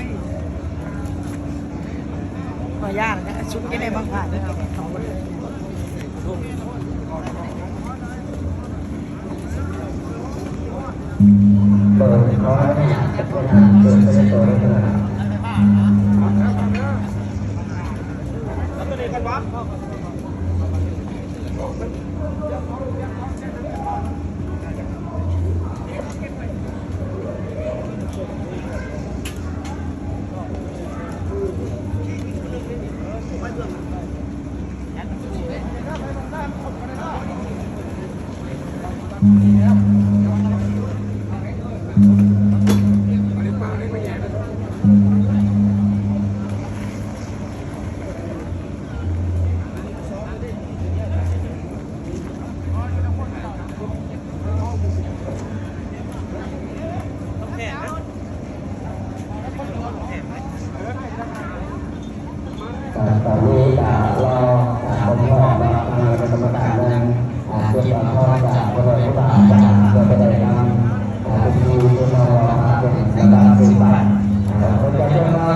ยขออนุญาตนะชุดที่ได้บางผ่านนะครับของคนเลยเปิดเขาให้จะไปหาเปิดไปตัวได้ขนาดแล้วตัวนี้กันวะตอนนี้รอคนพ่อมาทางกรรมการนั้นเพื่อพ่อจากพระบรมบาทจากเพื่อไปได้นำเป็นผู้ที่รอเป็นระดับปฏิบัติคนจะเชื่อว่า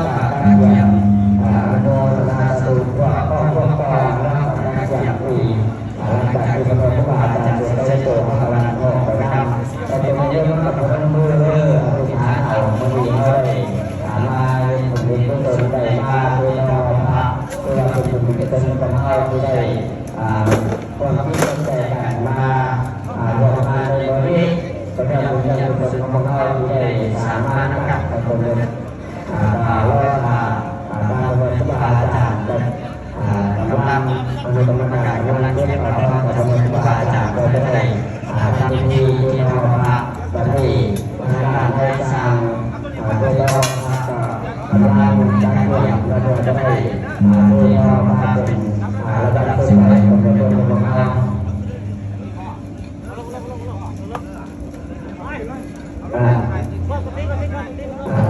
การเยี่ยมโมนาสุว่าข้อควบคุมและการเยี่ยมปีหลังจากที่พระบรมบาทจากเพื่อได้ตัวพระบรมพ่อไปนำแต่เป็นเรื่องกับพระมืออธิษฐานเอาไม่มีเลยมาเป็นเรื่องตัวใดมาเพื่อเราเพื่อเป็นผู้ที่จะเป็นเข้าที่ได้ความคิดแต่กันมาลงมาในบริเวณประชาชนจะเป็นคนเข้าที่ได้สามารถกับคนเดินแล้วบางวันที่อาจารย์กำลังมีกำลังการกำลังเรียนต่อกับกำลังที่อาจารย์ก็ได้ทำที่เราประเทศการได้สร้างโดยเรากำลังจัดเรียนและจะได้โดยเราเป็นระดับสูงของประเทศของเรา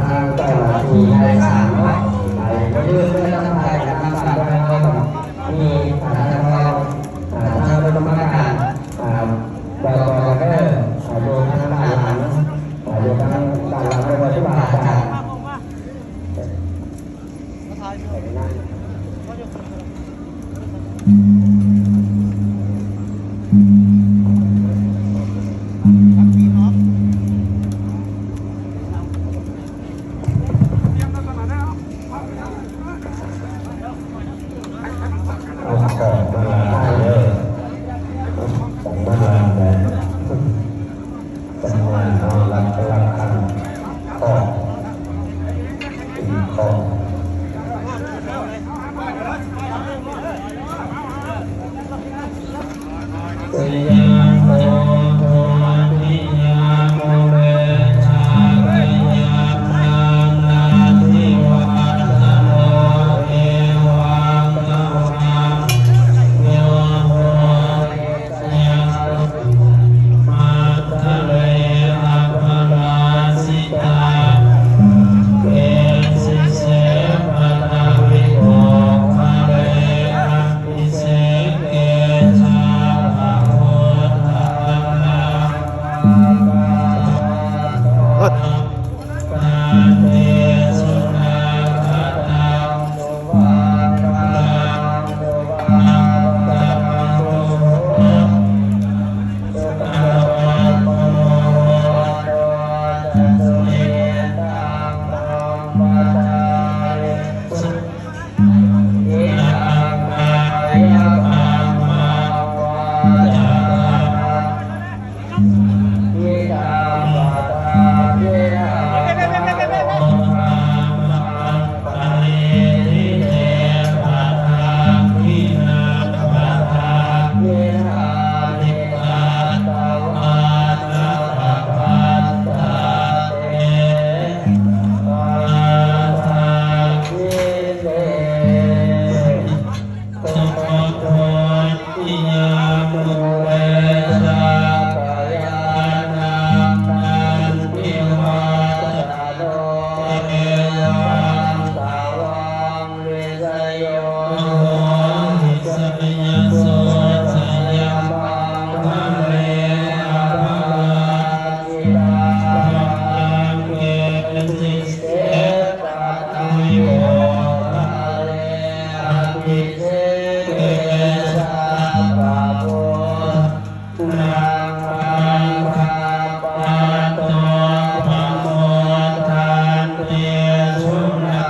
ทางเจ้าหน้าที่ได้สร้างไว้ก็คือเพื่อทำให้การทำงานของเรามีทางเราทางกรรมการบกก็ได้ดูทางด้านหลังดูทางด้านหลังโดยที่ว่าอาจารย์เ โอทะเลปิเสเกสาปะโพนาคังคาปะโตปะโมทันเตสุนา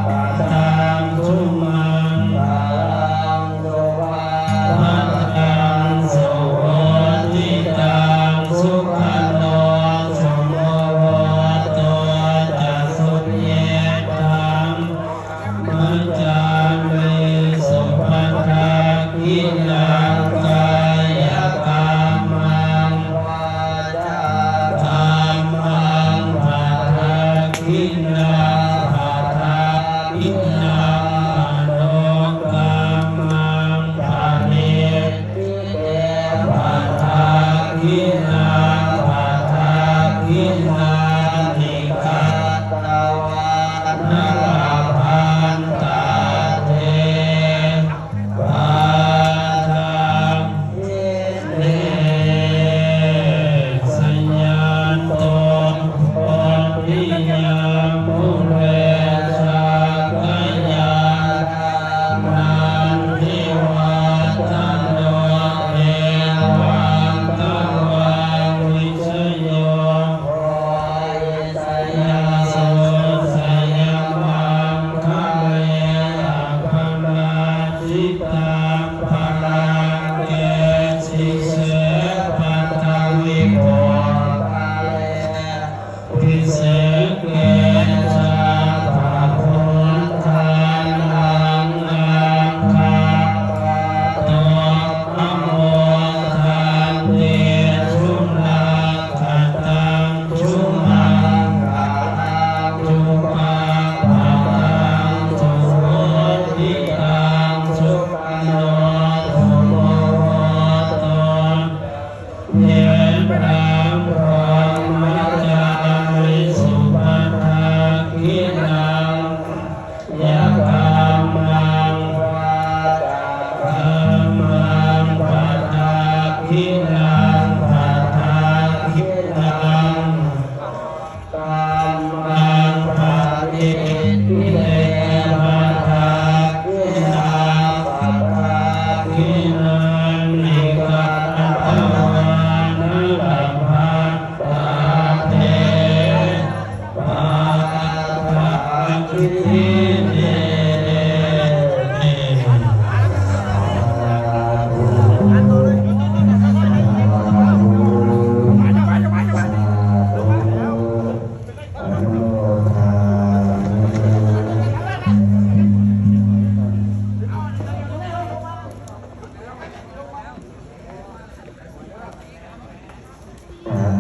ปะทังสุมังคาลังโลวาทันตังโสติตังสุขันโนสมโมโตจัสสุเยตังมัจจามิสุปัฏฐากินังกายกรรมังวาจากรรมังภาทากินังภาทากินังมโนกรรมังภาเนติเตภาทากินังภาทากินังนิคัตตวานาลาภันตาเทปาทังเนสัญญาโตปฏิยังมุเรสากยานันทิวัตโนเอวังตวังวิชโยโหสยาโสสยมังคะเมภนาจิตังภลังเกสิเสปัตตวิโภคาเลวิเศษเกสาภาพุทธานังอังคาปะโตปะโมทันเตสุนาคตังชุมังกาลังชุมังภาลังสุโหติตังสุขันโนโสโมโตเยปรังพรหมจามิสุปัฏฐากินังยะกรรมังวาจากรรมังภาทากินังภาทากินังกัมมังภาติติเตภาทากินังภาทากินังนิกัตตวานัลลภัตตาเทปาทังคิติเต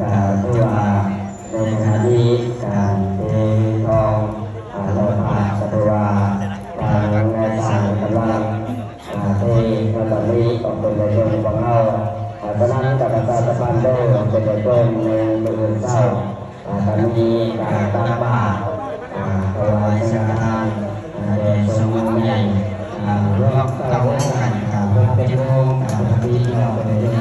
กล่าวที่ว่าในขณะนี้การเททองเราผ่านสัตวาทางในสายกำลังเทกระดับนี้ต้องเป็นในช่วงของเราตอนนั้นกับการสะพานโลกเป็นในช่วงในเดือนเช้าตอนนี้การตั้งบาตรถวายสังฆทานแด่ทรงใหญ่ร่วมกับร่วมกันเพื่อเป็นโลกปฏิบัติเราเป็น